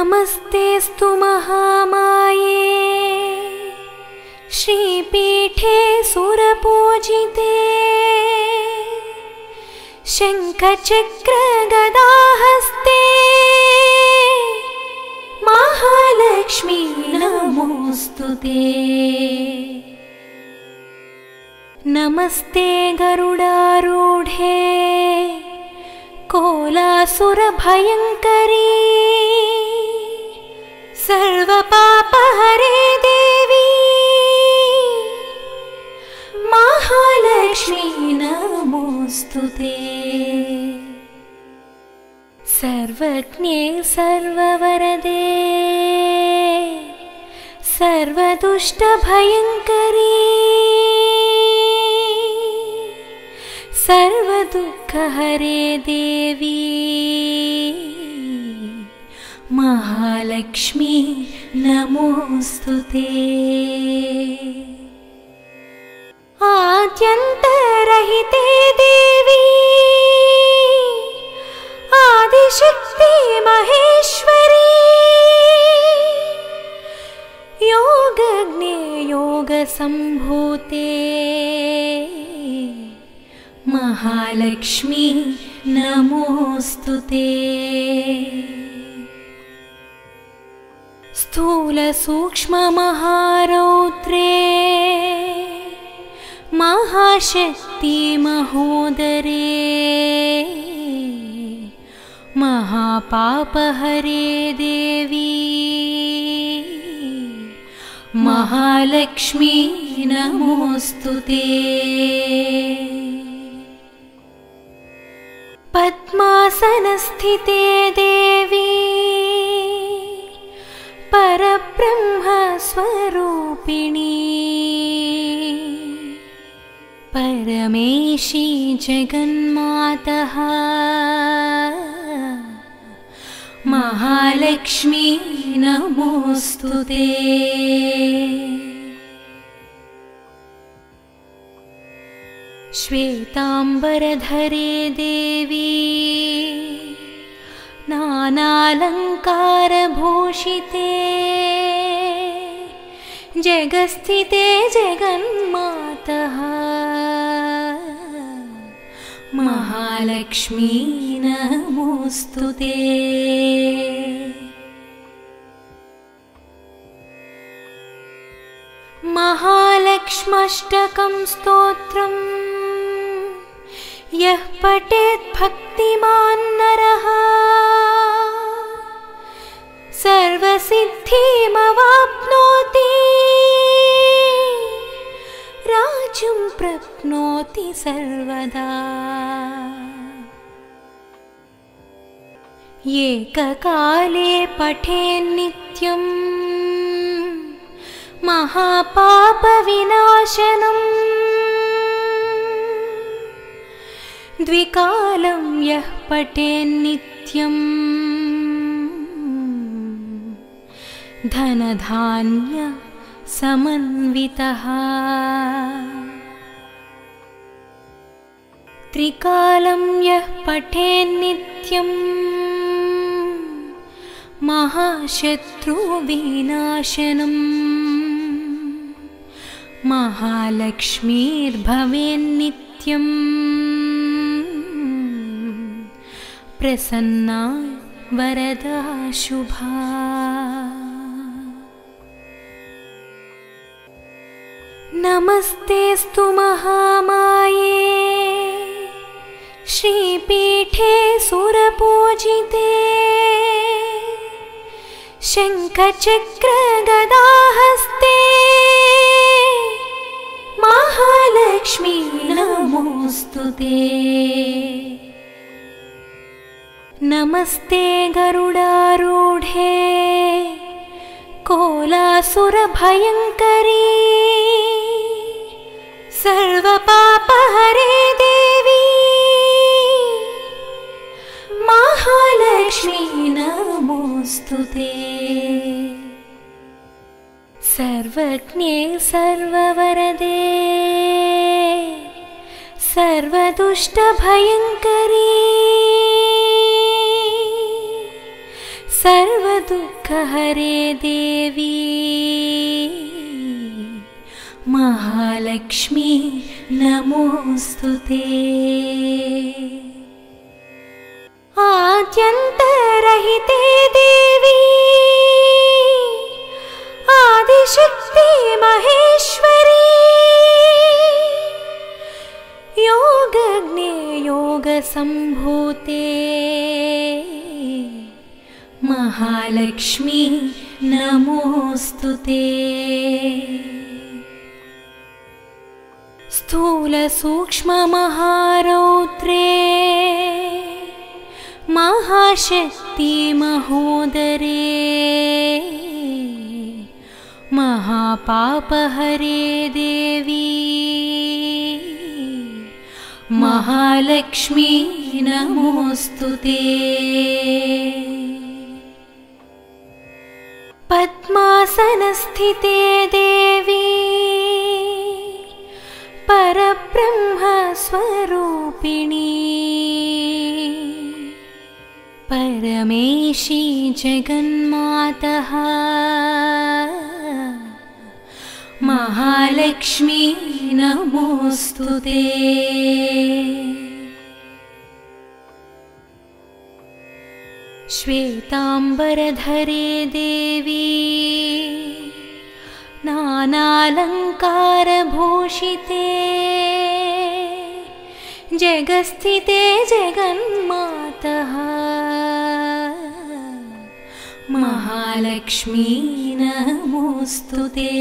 नमस्तेऽस्तु महामाये श्रीपीठे सुरपूजिते शङ्खचक्रगदाहस्ते महालक्ष्मी नमोऽस्तुते। नमस्ते गरुडारूढे कोलासुरभयङ्करी सर्वपापहरे देवी महालक्ष्मी नमोऽस्तुते। सर्वज्ञे सर्ववरदे सर्वदुष्टभयङ्करी सर्वदुःखहरे देवी महालक्ष्मी नमोऽस्तुते। आद्यन्तरहिते देवी आदिशक्ति महेश्वरी योगज्ञे योगसम्भूते महालक्ष्मी नमोऽस्तुते। स्थूलसूक्ष्ममहारौद्रे महाशक्ति महोदरे महापापहरे देवी महालक्ष्मी नमोऽस्तुते। पद्मासनस्थिते देवी परब्रह्मस्वरूपिणी परमेशी जगन्मातः महालक्ष्मी नमोऽस्तुते। श्वेताम्बरधरे देवी नानालङ्कारभूषिते जगस्थिते जगन्मातः महालक्ष्मी नमोऽस्तुते। महालक्ष्म्यष्टकं स्तोत्रम् यः पठेत् भक्तिमान् नरः सर्वसिद्धिमवाप्नोति राज्यं प्राप्नोति सर्वदा। एककाले पठेन्नित्यं महापापविनाशनम् द्विकालं यः पठेन्नित्यं धनधान्य समन्वितः त्रिकालं यः पठेन्नित्यं महाशत्रुविनाशनम् महालक्ष्मीर्भवेन्नित्यम् प्रसन्ना वरदा शुभा। नमस्तेऽस्तु महामाये श्रीपीठे सुरपूजिते शङ्खचक्रगदाहस्ते महालक्ष्मी नमोऽस्तुते। नमस्ते गरुडारूढे कोलासुरभयङ्करी सर्वपापहरे देवी महालक्ष्मी नमोऽस्तुते। सर्वज्ञे सर्ववरदे सर्वदुष्टभयङ्करी सर्वदुःखहरे देवी महालक्ष्मी नमोस्तुते। आद्यन्तरहिते देवी आदिशक्ति महेश्वरी योगज्ञे योगसम्भूते महालक्ष्मी नमोस्तुते। स्थूलसूक्ष्ममहारौद्रे महाशक्ति महोदरे महापापहरे देवी महालक्ष्मी नमोस्तुते। पद्मासनस्थिते देवी परब्रह्मस्वरूपिणी परमेशी जगन्मातः महालक्ष्मी नमोस्तुते। श्वेतांबरधरे देवी नानालङ्कारभूषिते जगस्थिते जगन्मातः महालक्ष्मी नमोस्तुते।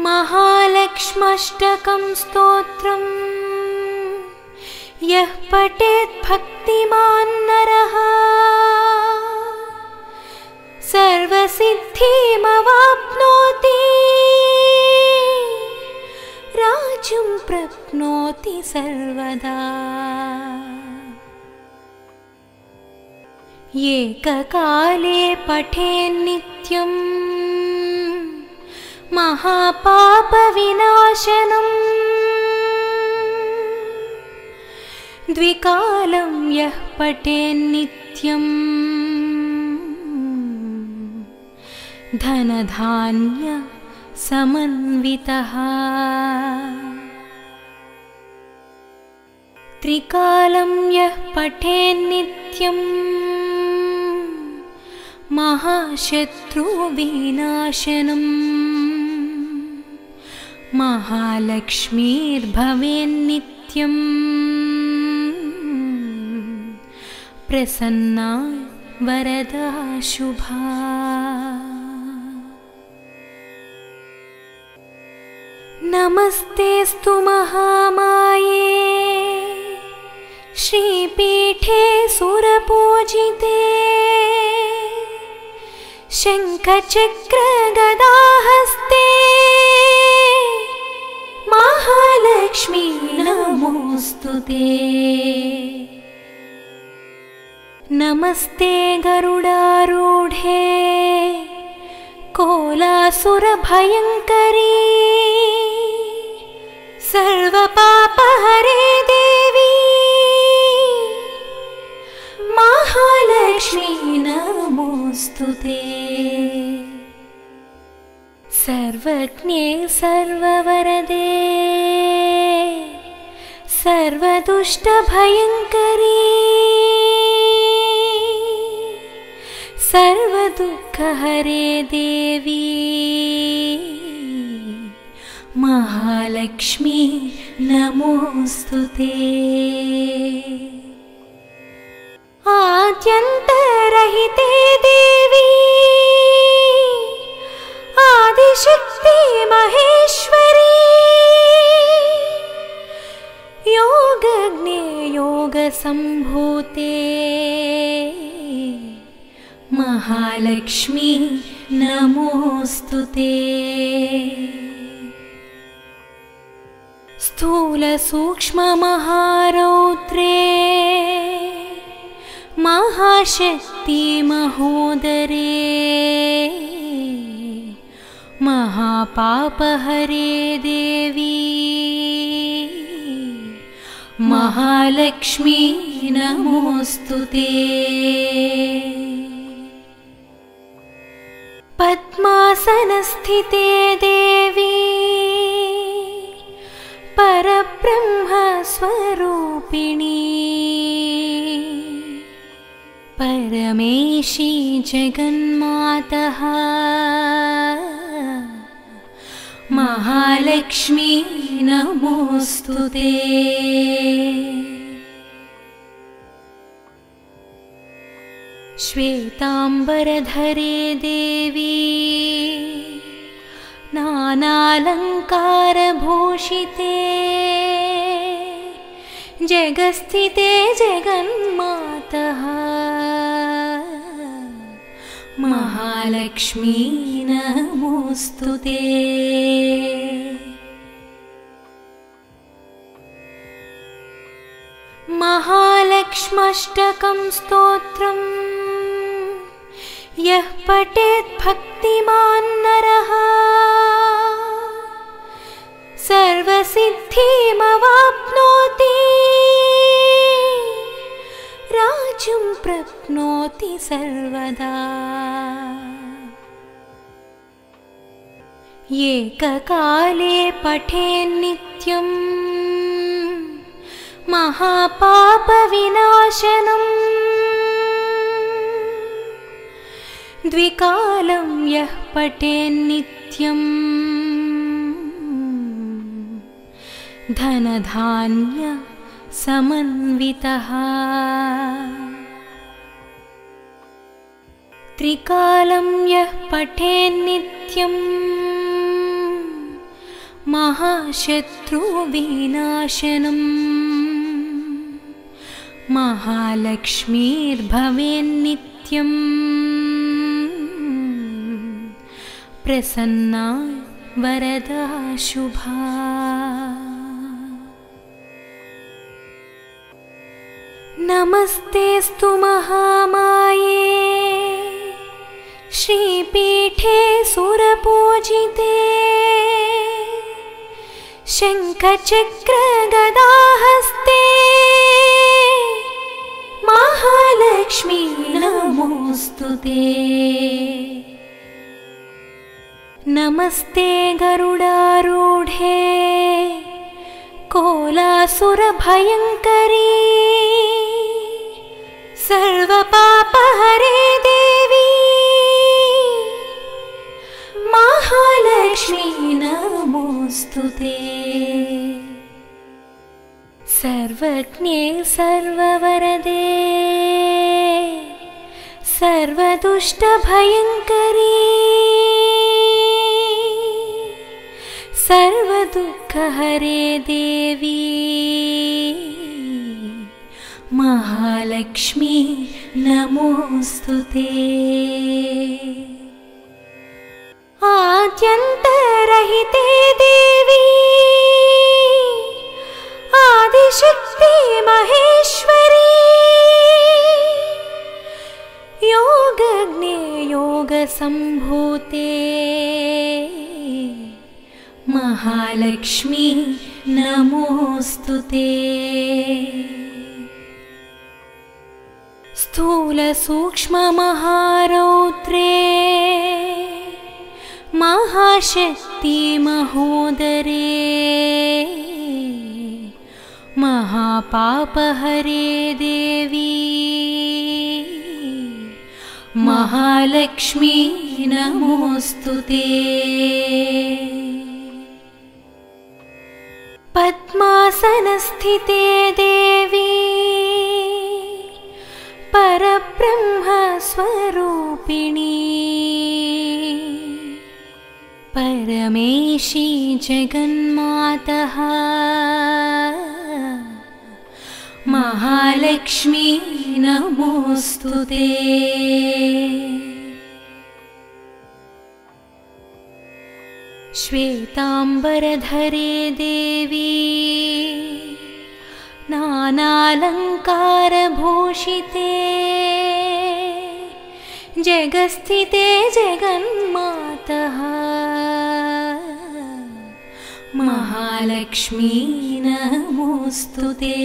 महालक्ष्म्यष्टकं स्तोत्रम् यः पठेत् भक्तिमान् नरः सर्वसिद्धिमवाप्नोति राज्यं प्राप्नोति सर्वदा। एककाले पठेन्नित्यं महापापविनाशनम् द्विकालं यः पठेन्नित्यं धनधान्य समन्वितः त्रिकालं यः पठेन्नित्यं महाशत्रुविनाशनम् महालक्ष्मीर्भवेन्नित्यम् प्रसन्ना वरदा शुभा। नमस्तेस्तु महामाये श्रीपीठे सुरपूजिते शङ्खचक्रगदाहस्ते महालक्ष्मी नमोस्तुते। नमस्ते गरुडारूढे कोलासुरभयङ्करी सर्वपापहरे देवी महालक्ष्मी नमोस्तुते। सर्वज्ञे सर्ववरदे सर्वदुष्टभयङ्करी सर्वदुःखहरे देवी महालक्ष्मी नमोस्तुते। आद्यन्तरहिते देवी आदिशक्ति महेश्वरी योगज्ञे योगसम्भूते महालक्ष्मी नमोस्तुते। स्थूलसूक्ष्ममहारौद्रे महाशक्ति महोदरे महापापहरे देवी महालक्ष्मी नमोस्तुते। पद्मासनस्थिते देवी परब्रह्मस्वरूपिणी परमेशी जगन्मातः महालक्ष्मी नमोस्तुते। श्वेतांबरधरे देवी नानालंकारभूषिते जगस्थिते जगन्मातः महालक्ष्मी नमोस्तुते। महालक्ष्म्यष्टकं स्तोत्रम् यः पठेत् भक्तिमान् नरः सर्वसिद्धिमवाप्नोति राज्यं प्राप्नोति सर्वदा। एककाले पठेन्नित्यं महापापविनाशनम् द्विकालं यः पठेन्नित्यं धनधान्य समन्वितः त्रिकालं यः पठेन्नित्यं महाशत्रुविनाशनम् महालक्ष्मीर्भवेन्नित्यम् प्रसन्ना वरदा शुभा। नमस्तेस्तु महामाये श्रीपीठे सुरपूजिते शङ्खचक्रगदाहस्ते महालक्ष्मी नमोस्तुते। नमस्ते गरुडारूढे कोलासुरभयङ्करी सर्वपापहरे देवी महालक्ष्मी नमोस्तुते। सर्वज्ञे सर्ववरदे सर्वदुष्टभयङ्करी सर्वदुःखहरे देवी महालक्ष्मी नमोस्तुते। आद्यन्तरहिते देवी आदिशक्ति महेश्वरी योगज्ञे योगसम्भूते महालक्ष्मी नमोस्तुते। स्थूलसूक्ष्ममहारौद्रे महाशक्ति महोदरे महापापहरे देवी महालक्ष्मी नमोस्तुते। पद्मासनस्थिते देवी परब्रह्मस्वरूपिणी परमेशी जगन्मातः महालक्ष्मी नमोस्तुते। श्वेतांबरधरे देवी नानालंकारभूषिते जगस्थिते जगन्मातः महालक्ष्मी नमोऽस्तुते।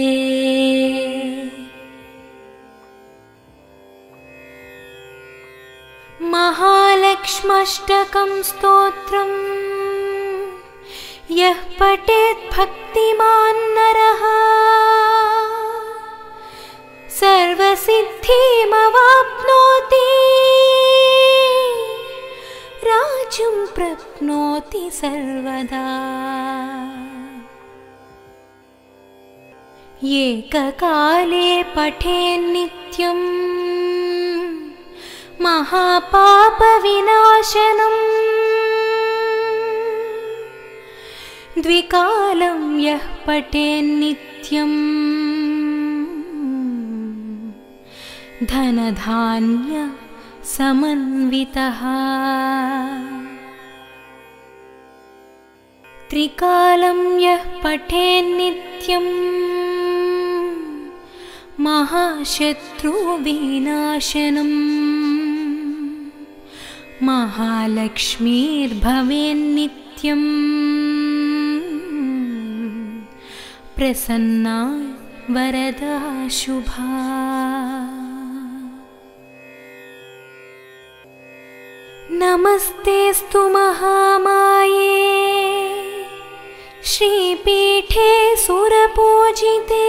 महालक्ष्म्यष्टकं स्तोत्रम् यः पठेत् भक्तिमान् नरः सर्वसिद्धिमवाप्नोति राज्यं प्राप्नोति सर्वदा। एककाले पठेन्नित्यम् महापापविनाशनम् द्विकालं यः पठेन्नित्यम् धनधान्य समन्वितः। त्रिकालं यः पठेन्नित्यम् महाशत्रुविनाशनम् महालक्ष्मीर्भवेन्नित्यम् प्रसन्ना वरदा शुभा। नमस्तेऽस्तु महामाये श्रीपीठे सुरपूजिते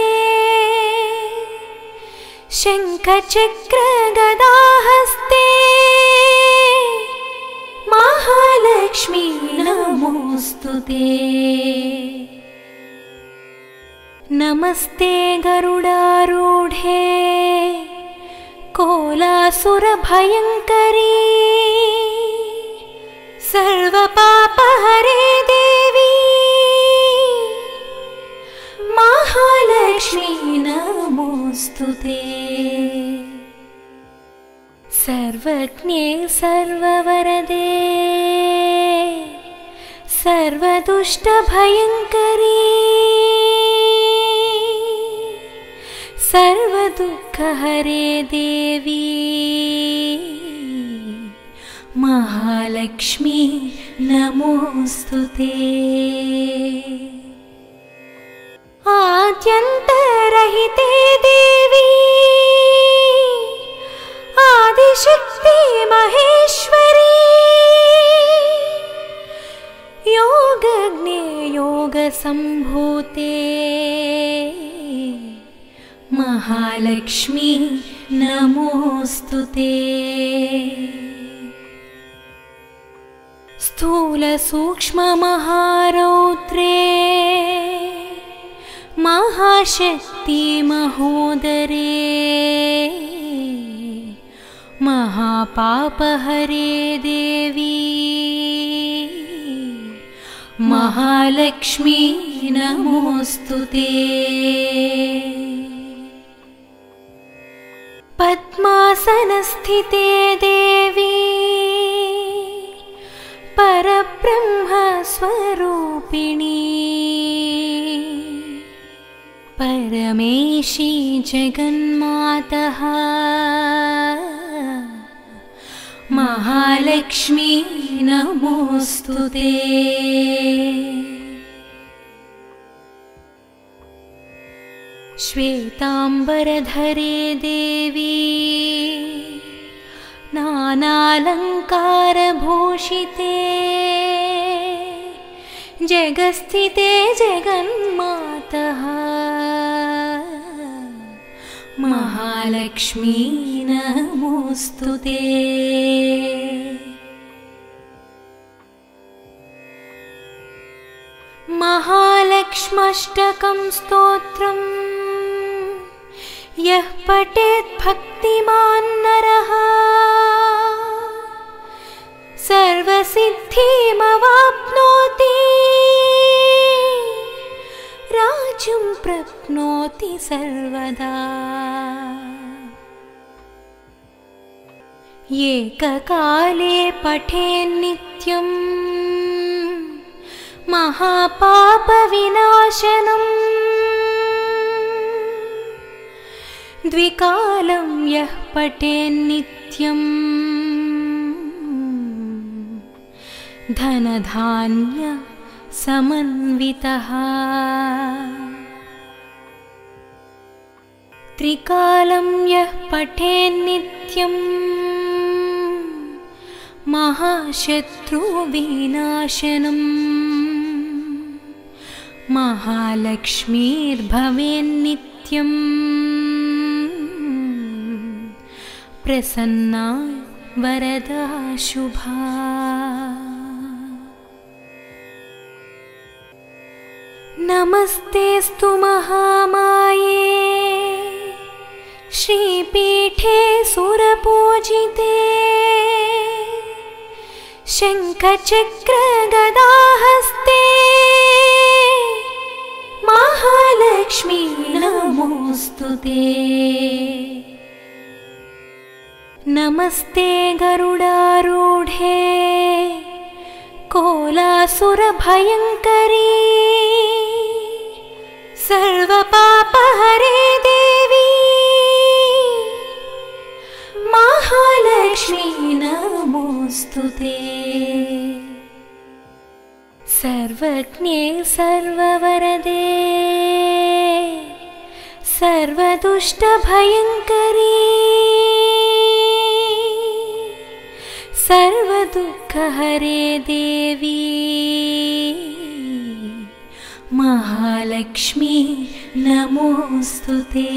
शङ्खचक्रगदाहस्ते महालक्ष्मी नमोऽस्तुते। नमस्ते गरुडारूढे कोलासुरभयङ्करी सर्वपापहरे देवी महालक्ष्मी नमोऽस्तुते। सर्वज्ञे सर्ववरदे सर्वदुष्टभयङ्करी सर्वदुःखहरे देवी महालक्ष्मी नमोऽस्तुते। आद्यन्तरहिते देवी आदिशक्ति महेश्वरी योगज्ञे योगसम्भूते महालक्ष्मी नमोऽस्तुते। स्थूलसूक्ष्ममहारौद्रे महाशक्ति महोदरे महापापहरे देवी महालक्ष्मी नमोऽस्तुते। पद्मासनस्थिते देवी परब्रह्मस्वरूपिणी परमेशी जगन्मातः महालक्ष्मी नमोऽस्तुते। श्वेताम्बरधरे देवी नानालङ्कारभूषिते जगस्थिते जगन्मातः महालक्ष्मी नमोऽस्तुते। महालक्ष्म्यष्टकं स्तोत्रम् यः पठेत् भक्तिमान् नरः सर्वसिद्धिमवाप्नोति राज्यं प्राप्नोति सर्वदा। एककाले पठेन्नित्यम् महापापविनाशनम् द्विकालं यः पठेन्नित्यम् धनधान्य समन्वितः त्रिकालं यः पठेन्नित्यं महाशत्रुविनाशनम् महालक्ष्मीर्भवेन्नित्यं प्रसन्ना वरदा शुभा। नमस्तेस्तु महामाये श्रीपीठे सुरपूजिते शङ्खचक्रगदाहस्ते महालक्ष्मी नमोऽस्तुते। नमस्ते गरुडारूढे कोलासुरभयङ्करी सर्वपापहरे देवी महालक्ष्मी नमोऽस्तुते। सर्वज्ञे सर्ववरदे सर्वदुष्टभयङ्करी सर्वदुःखहरे देवी महालक्ष्मी नमोऽस्तुते।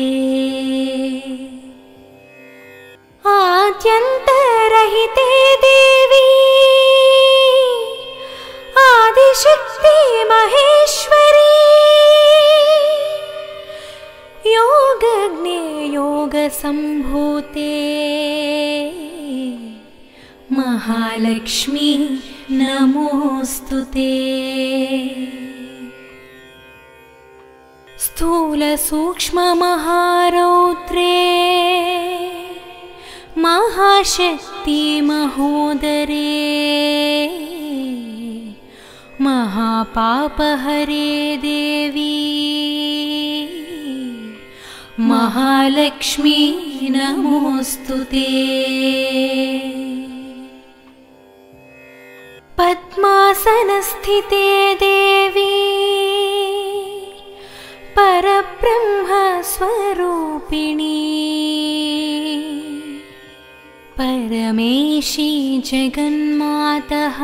आद्यन्तरहिते देवी आदिशक्ति महेश्वरी योगज्ञे योगसम्भूते महालक्ष्मी नमोऽस्तुते। स्थूलसूक्ष्ममहारौद्रे महाशक्ति महोदरे महापापहरे देवी महालक्ष्मी नमोऽस्तुते। पद्मासनस्थिते देवी परब्रह्मस्वरूपिणी परमेशी जगन्मातः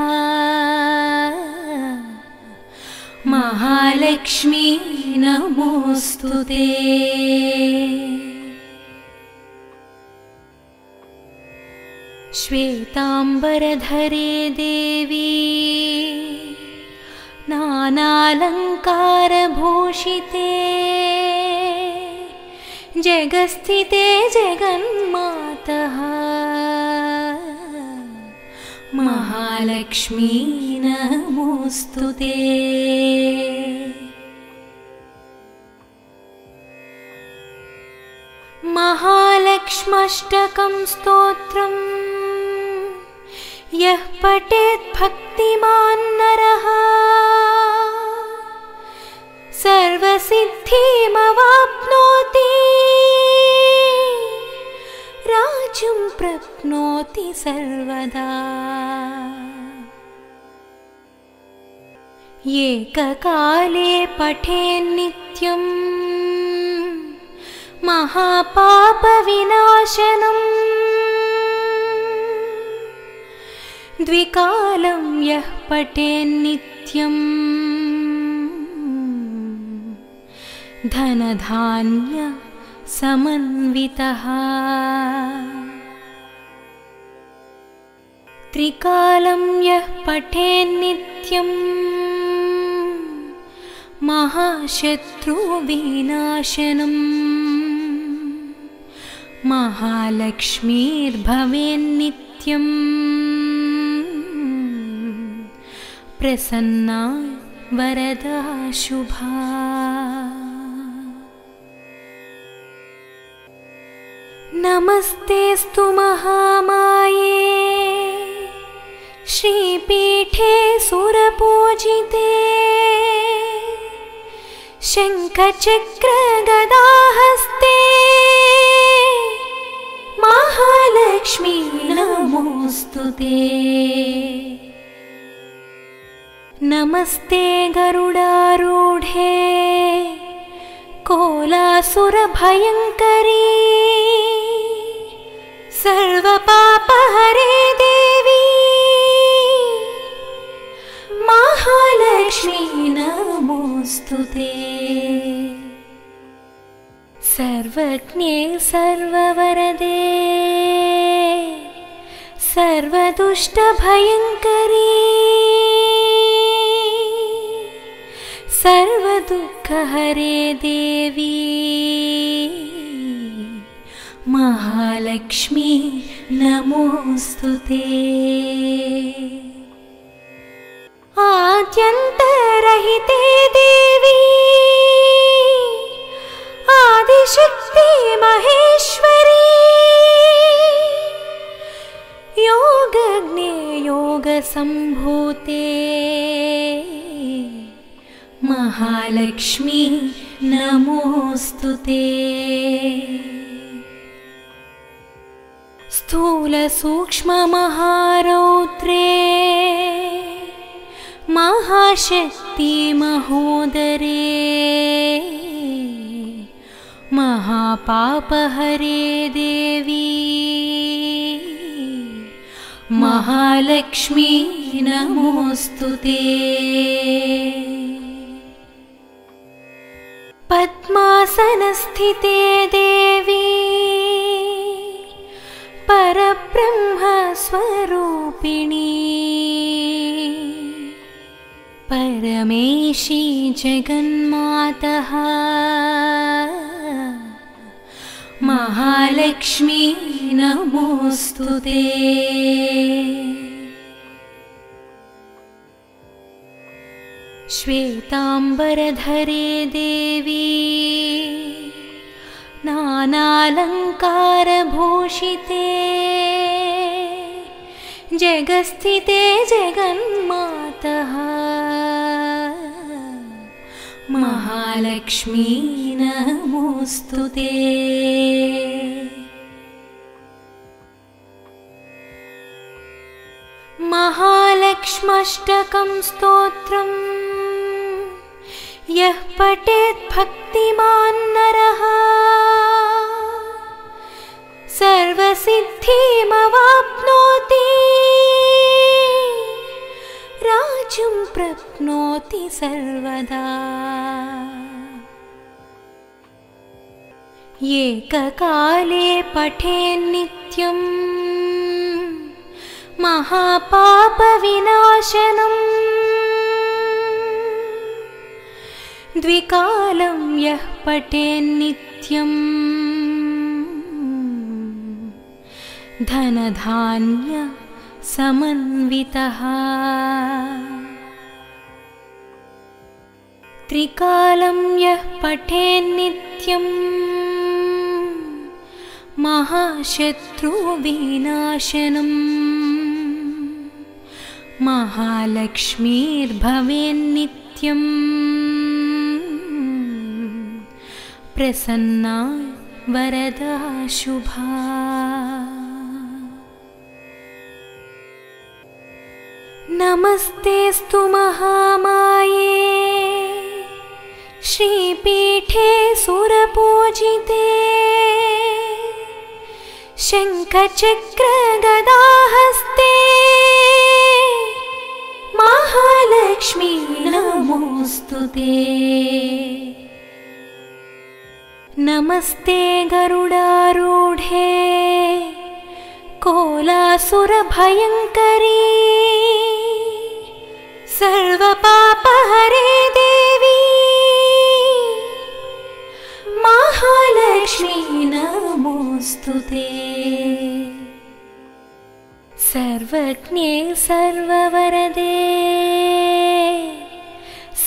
महालक्ष्मी नमोऽस्तुते। श्वेताम्बरधरे देवी नानालङ्कारभूषिते जगस्थिते जगन्मातः महालक्ष्मी नमोऽस्तुते। महालक्ष्म्यष्टकं स्तोत्रम् यः पठेत् भक्तिमान् नरः सर्वसिद्धिमवाप्नोति राज्यं प्राप्नोति सर्वदा। एककाले पठेन्नित्यं महापापविनाशनम् द्विकालं यः पठेन्नित्यं धनधान्य समन्वितः त्रिकालं यः पठेन्नित्यं महाशत्रुविनाशनम् महालक्ष्मीर्भवेन्नित्यं प्रसन्ना वरदा शुभा। नमस्तेस्तु महामाये श्रीपीठे सुरपूजिते शङ्खचक्रगदाहस्ते महालक्ष्मी नमोऽस्तुते। नमस्ते गरुडारूढे कोलासुरभयङ्करी सर्वपापहरे देवी महालक्ष्मी नमोस्तुते। सर्वज्ञे सर्ववरदे सर्वदुष्टभयङ्करी सर्वदुःखहरे देवी महालक्ष्मी नमोस्तुते। आद्यन्तरहिते देवी आदिशक्ति महेश्वरी योगज्ञे योगसम्भूते महालक्ष्मी नमोस्तुते। स्थूलसूक्ष्ममहारौद्रे महाशक्ति महोदरे महापापहरे देवी महालक्ष्मी नमोस्तुते। पद्मासनस्थिते देवी परब्रह्मस्वरूपिणी परमेशी जगन्मातः महालक्ष्मी नमोस्तुते। श्वेताम्बरधरे देवी नानालङ्कारभूषिते जगस्थिते जगन्मातः महालक्ष्मी नमोस्तुते। महालक्ष्म्यष्टकं स्तोत्रम् यः पठेत् भक्तिमान् नरः सर्वसिद्धिमवाप्नोति राज्यं प्राप्नोति सर्वदा। एककाले पठेन्नित्यं महापापविनाशनम् द्विकालं यः पठेन्नित्यं धनधान्य समन्वितः त्रिकालं यः पठेन्नित्यं महाशत्रुविनाशनम् महालक्ष्मीर्भवेन्नित्यम् प्रसन्ना वरदा शुभा। नमस्तेस्तु महामाये श्रीपीठे सुरपूजिते शङ्खचक्रगदाहस्ते महालक्ष्मी नमोस्तुते। नमस्ते गरुडारूढे कोलासुरभयङ्करी सर्वपापहरे देवी महालक्ष्मी नमोस्तुते। सर्वज्ञे सर्ववरदे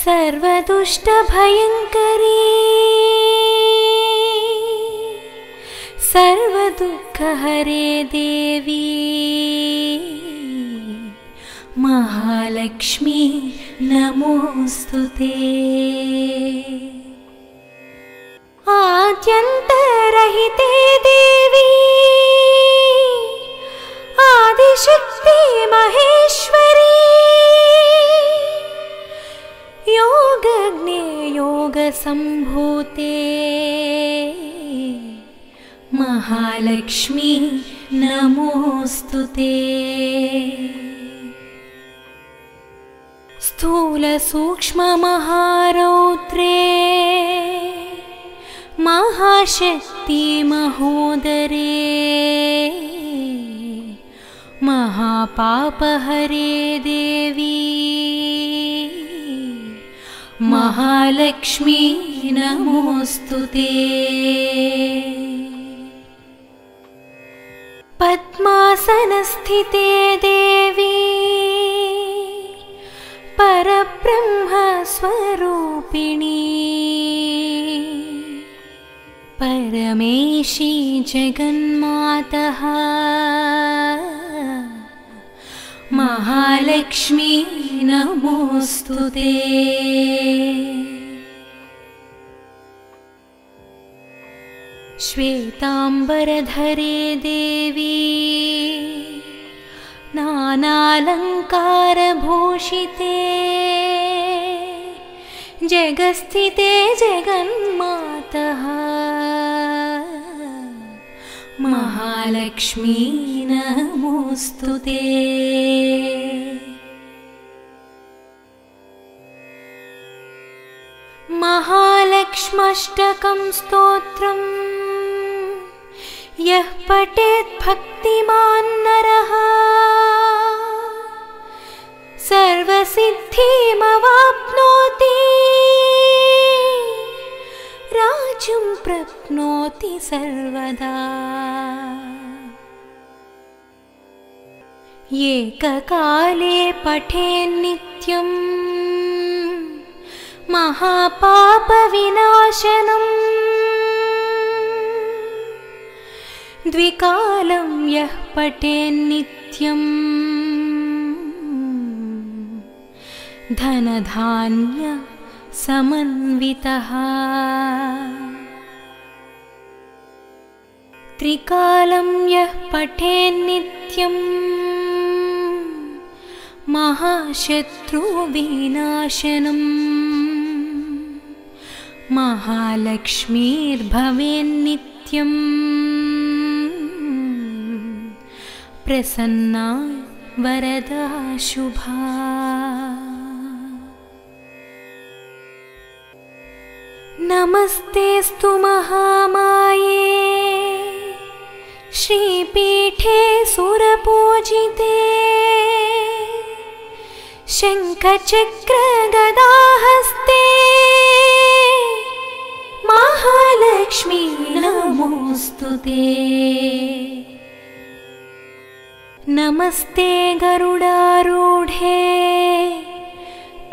सर्वदुष्टभयङ्करी सर्वदुःखहरे देवी महालक्ष्मी नमोस्तुते। आद्यन्तरहिते देवी आदिशक्ति महेश्वरी योगसम्भूते महालक्ष्मी नमोऽस्तु ते। स्थूलसूक्ष्ममहारौद्रे महाशक्ति महोदरे महापापहरे देवी महालक्ष्मी नमोऽस्तु ते। पद्मासनस्थिते देवी परब्रह्मस्वरूपिणी परमेशी जगन्मातः महालक्ष्मी नमोऽस्तु ते। श्वेताम्बरधरे देवी नानालङ्कारभूषिते जगस्थिते जगन्मातः महालक्ष्मी नमोऽस्तु ते। महालक्ष्म्यष्टकं स्तोत्रम् यः पठेत् भक्तिमान् नरः सर्वसिद्धिमवाप्नोति राज्यं प्राप्नोति सर्वदा। एककाले पठेन्नित्यं महापापविनाशनम् द्विकालं यः पठेन्नित्यं धनधान्य समन्वितः त्रिकालं यः पठेन्नित्यं महाशत्रुविनाशनम् महालक्ष्मीर्भवेन्नित्यम् प्रसन्ना वरदा शुभा। नमस्तेस्तु महामाये श्रीपीठे सुरपूजिते शङ्खचक्रगदाहस्ते महालक्ष्मी नमोऽस्तु ते। नमस्ते गरुडारूढे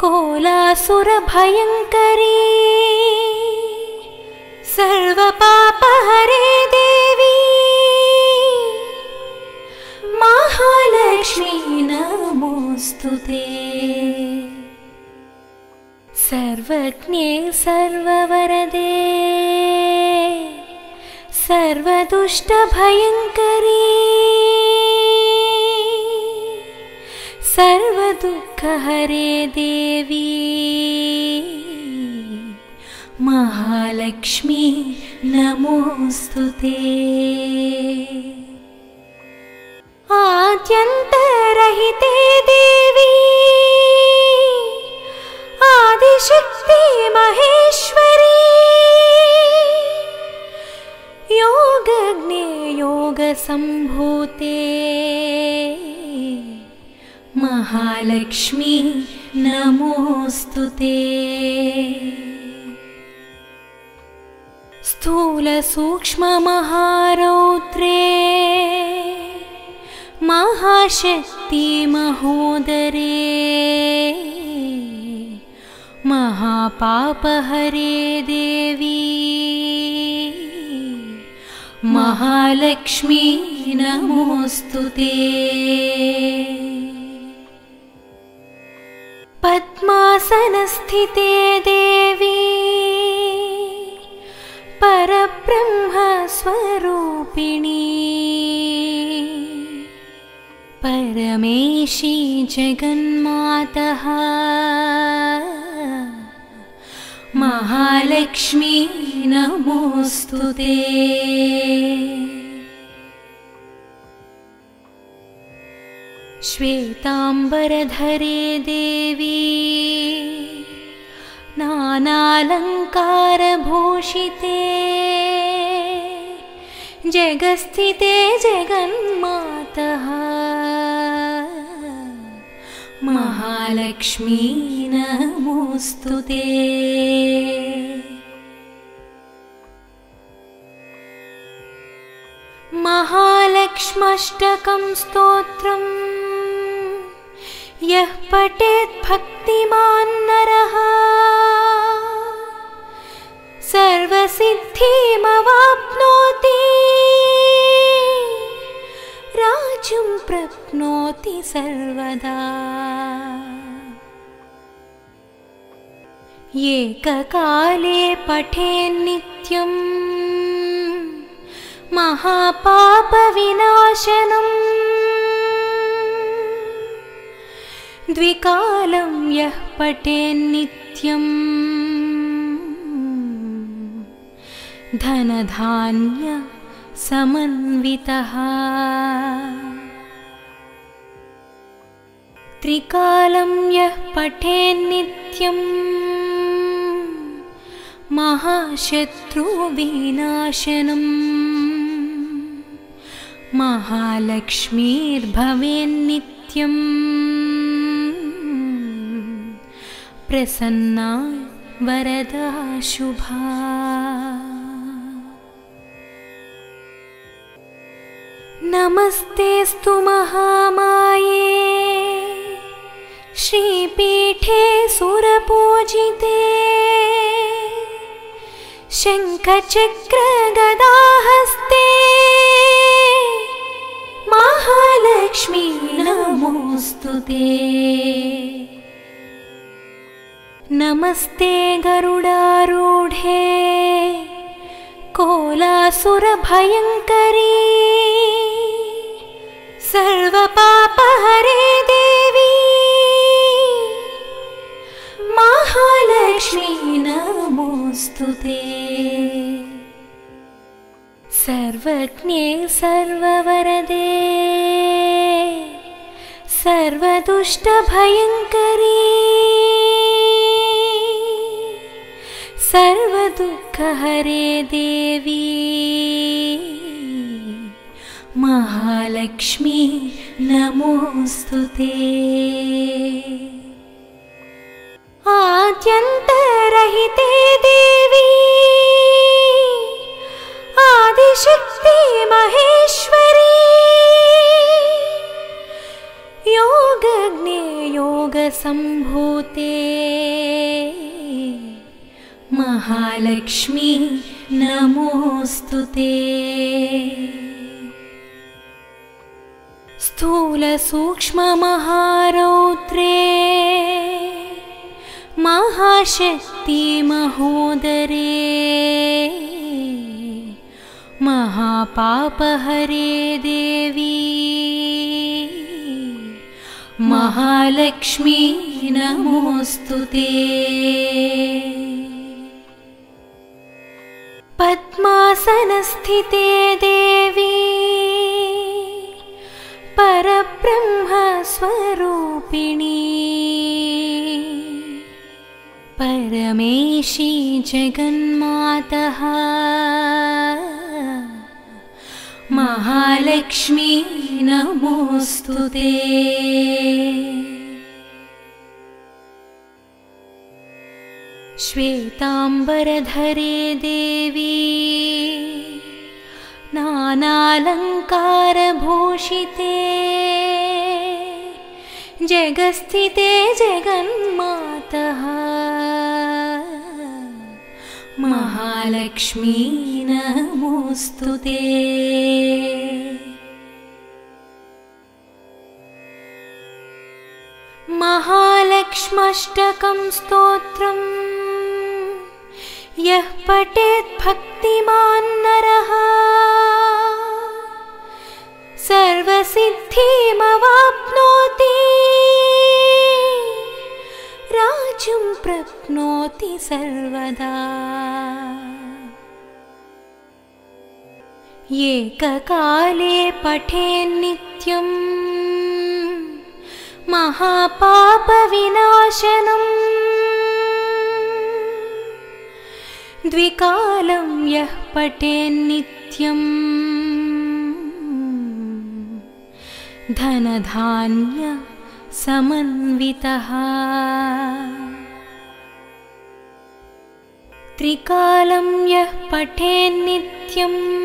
कोलासुरभयङ्करी सर्वपापहरे देवी महालक्ष्मी नमोऽस्तु ते। सर्वज्ञे सर्ववरदे सर्वदुष्टभयङ्करी सर्वदुःखहरे देवी महालक्ष्मी नमोऽस्तु ते। आद्यन्तरहिते देवी आदिशक्ति महेश्वरी योगज्ञे योगसम्भूते महालक्ष्मी नमोऽस्तु ते। स्थूलसूक्ष्ममहारौद्रे महाशक्ति महोदरे महापापहरे देवी महालक्ष्मी नमोऽस्तु ते। पद्मासनस्थिते देवी परब्रह्मस्वरूपिणी परमेशी जगन्मातः महालक्ष्मी नमोऽस्तुते। श्वेतांबरधरे देवी नानालंकारभूषिते जगस्थिते जगन्मातः महालक्ष्मी नमोऽस्तुते। महालक्ष्म्यष्टकं स्तोत्रम् यः पठेत् भक्तिमान् नरः सर्वसिद्धिमवाप्नोति राज्यं प्राप्नोति सर्वदा। एककाले पठेन्नित्यम् महापापविनाशनम् द्विकालं यः पठेन्नित्यम् धनधान्य समन्वितः। त्रिकालं यः पठेन्नित्यम् महाशत्रुविनाशनम् महालक्ष्मीर्भवेन्नित्यम् प्रसन्ना वरदा शुभा। नमस्तेस्तु महामाये श्रीपीठे सुरपूजिते शङ्खचक्रगदाहस्ते महालक्ष्मी नमोऽस्तुते। नमस्ते गरुडारूढे कोलासुरभयङ्करी सर्वपापहरे देवी महालक्ष्मी नमोऽस्तुते। सर्वज्ञे सर्ववरदे सर्वदुष्टभयङ्करी सर्वदुःखहरे देवी महालक्ष्मी नमोऽस्तुते। आद्यन्तरहिते देवी आदिशक्ति महेश्वरी योगज्ञे योगसम्भूते महालक्ष्मी नमोऽस्तुते। स्थूलसूक्ष्ममहारौद्रे महाशक्ति महोदरे महापापहरे देवी महालक्ष्मी नमोऽस्तुते। पद्मासनस्थिते देवी परब्रह्मस्वरूपिणी परमेशी जगन्मातः महालक्ष्मी नमोऽस्तुते। श्वेतांबरधरे देवी नानालंकारभूषिते जगस्थिते जगन्मातः महालक्ष्मी नमोऽस्तुते। महालक्ष्म्यष्टकं स्तोत्रम् यः पठेत् भक्तिमान् नरः सर्वसिद्धिमवाप्नोति राज्यं प्राप्नोति सर्वदा। एककाले पठेन्नित्यं महापापविनाशनम्। द्विकालं यः पठेन्नित्यं धनधान्य समन्वितः। त्रिकालं यः पठेन्नित्यं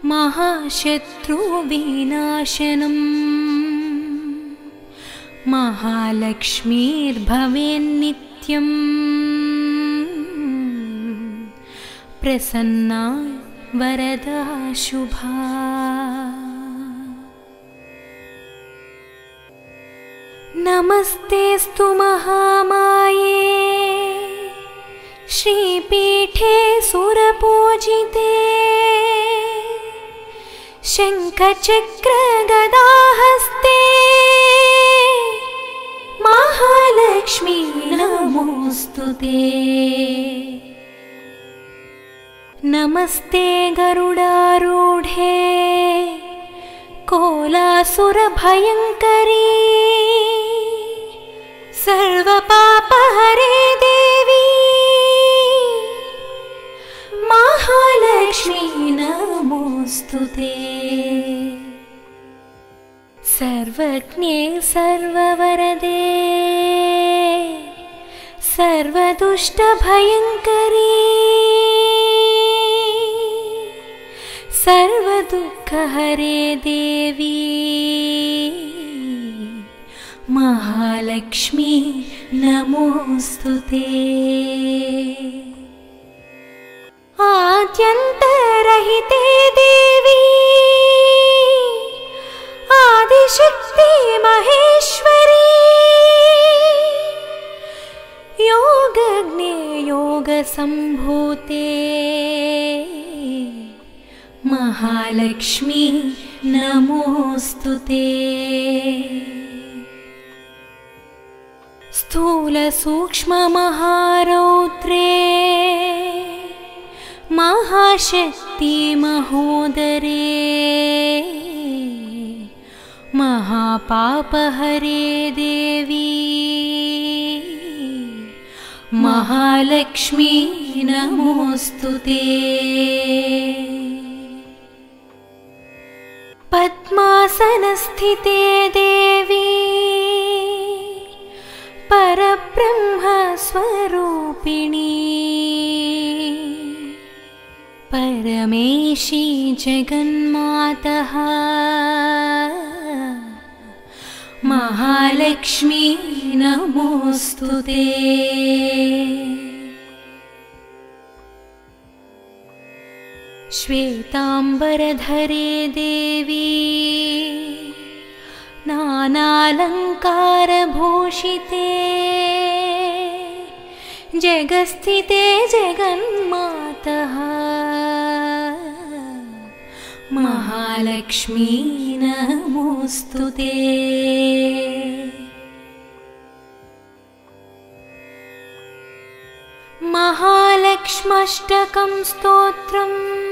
महाशत्रुविनाशनम्। महालक्ष्मीर्भवेन्नित्यं प्रसन्ना वरदा शुभा। नमस्तेस्तु महामाये श्रीपीठे सुरपूजिते। शङ्खचक्रगदाहस्ते महालक्ष्मी नमोस्तुते। नमस्ते गरुडारूढे कोलासुरभयङ्करी। सर्वपापहरे देवी महालक्ष्मी नमोस्तुते। सर्वज्ञे सर्ववरदे सर्वदुष्टभयङ्करी। सर्वदुःखहरे देवी महालक्ष्मी नमोस्तुते। आद्यन्तरहिते देवी आदिशक्ति महेश्वरी। योगज्ञे योगसम्भूते महालक्ष्मी नमोस्तुते। स्थूलसूक्ष्ममहारौद्रे महाशक्ति महोदरे। महापापहरे देवी महालक्ष्मी नमोस्तुते। पद्मासनस्थिते देवी परब्रह्मस्वरूपिणी। परमेशी जगन्मातः महालक्ष्मी नमोस्तुते। श्वेतांबरधरे देवी नानालङ्कारभूषिते। जगस्थिते जगन्मातः महालक्ष्मी नमोस्तुते। महालक्ष्म्यष्टकं स्तोत्रम्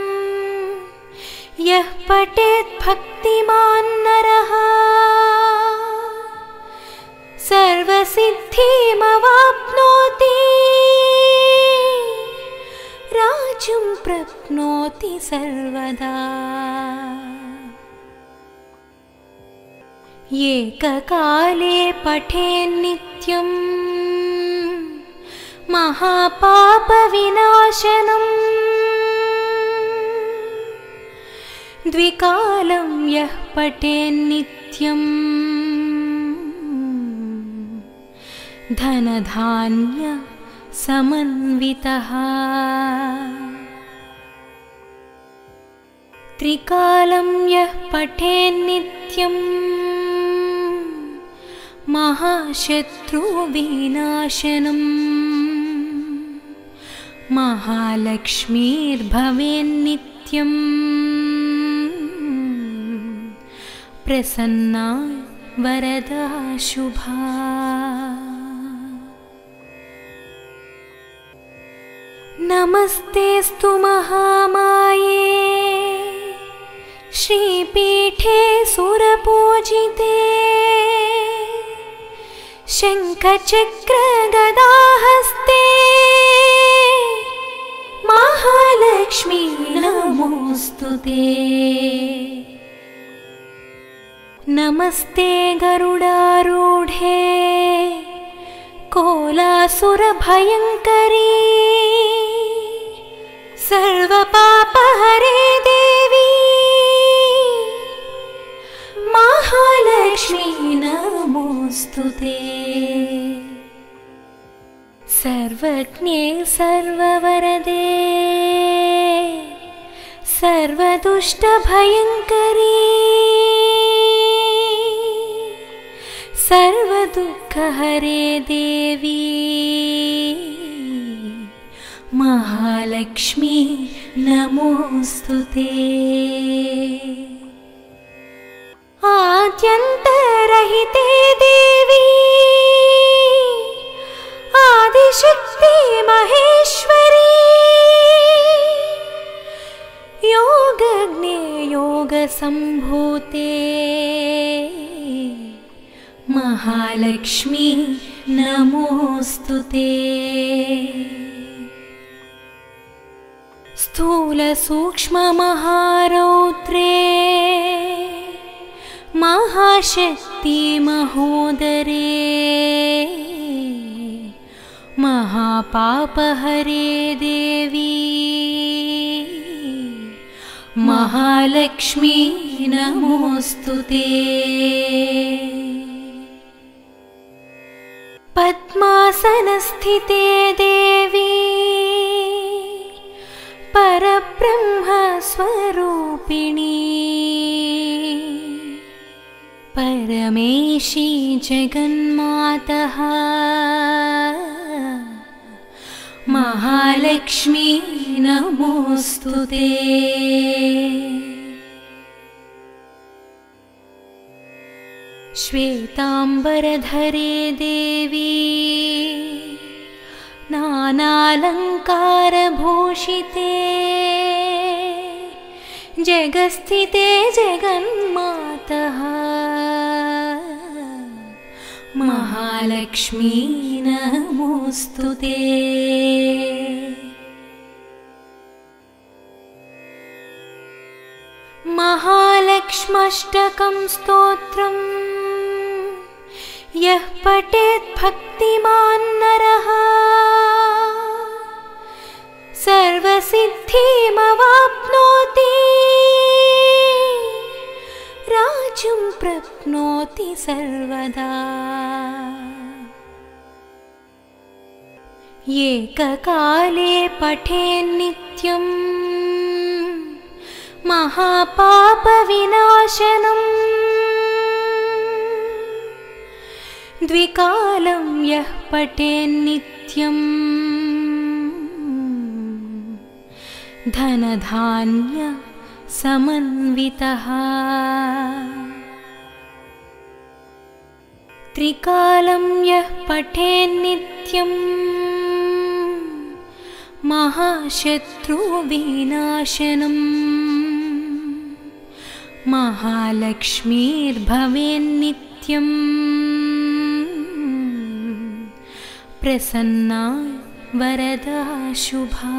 यः पठेत् भक्तिमान् नरः सर्वसिद्धिमवाप्नोति। राज्यं प्राप्नोति सर्वदा। एककाले पठेन्नित्यं महापापविनाशनम्। द्विकालं यः पठेन्नित्यं धनधान्य समन्वितः। त्रिकालं यः पठेन्नित्यं महाशत्रुविनाशनम्। महालक्ष्मीर्भवेन्नित्यं प्रसन्ना वरदा शुभा। नमस्तेऽस्तु महामाये श्रीपीठे सुरपूजिते शङ्खचक्रगदाहस्ते महालक्ष्मी नमोऽस्तुते। नमस्ते गरुडारूढे कोलासुरभयङ्करी सर्वपापहरे देवी महालक्ष्मी नमोऽस्तुते। सर्वज्ञे सर्ववरदे सर्वदुष्टभयङ्करी सर्वदुःखहरे देवी महालक्ष्मी नमोऽस्तुते। आद्यन्तरहिते देवी आदिशक्ति महेश्वरी योगज्ञे योगसम्भूते महालक्ष्मी नमोऽस्तुते। स्थूलसूक्ष्ममहारौद्रे महाशक्ति महोदरे महापापहरे देवी महालक्ष्मी नमोऽस्तुते। पद्मासनस्थिते देवी परब्रह्मस्वरूपिणी परमेशी जगन्मातः महालक्ष्मी नमोऽस्तुते। श्वेताम्बरधरे देवी नानालङ्कारभूषिते जगस्थिते जगन्मातः महालक्ष्मी नमोऽस्तुते। महालक्ष्म्यष्टकं स्तोत्रम् यः पठेत् भक्तिमान् नरः सर्वसिद्धिमवाप्नोति राज्यं प्राप्नोति सर्वदा। एककाले पठेन्नित्यं महापापविनाशनम् द्विकालं यः पठेन्नित्यं धनधान्य समन्वितः त्रिकालं यः पठेन्नित्यं महाशत्रुविनाशनम् महालक्ष्मीर्भवेन्नित्यम् प्रसन्ना वरदा शुभा।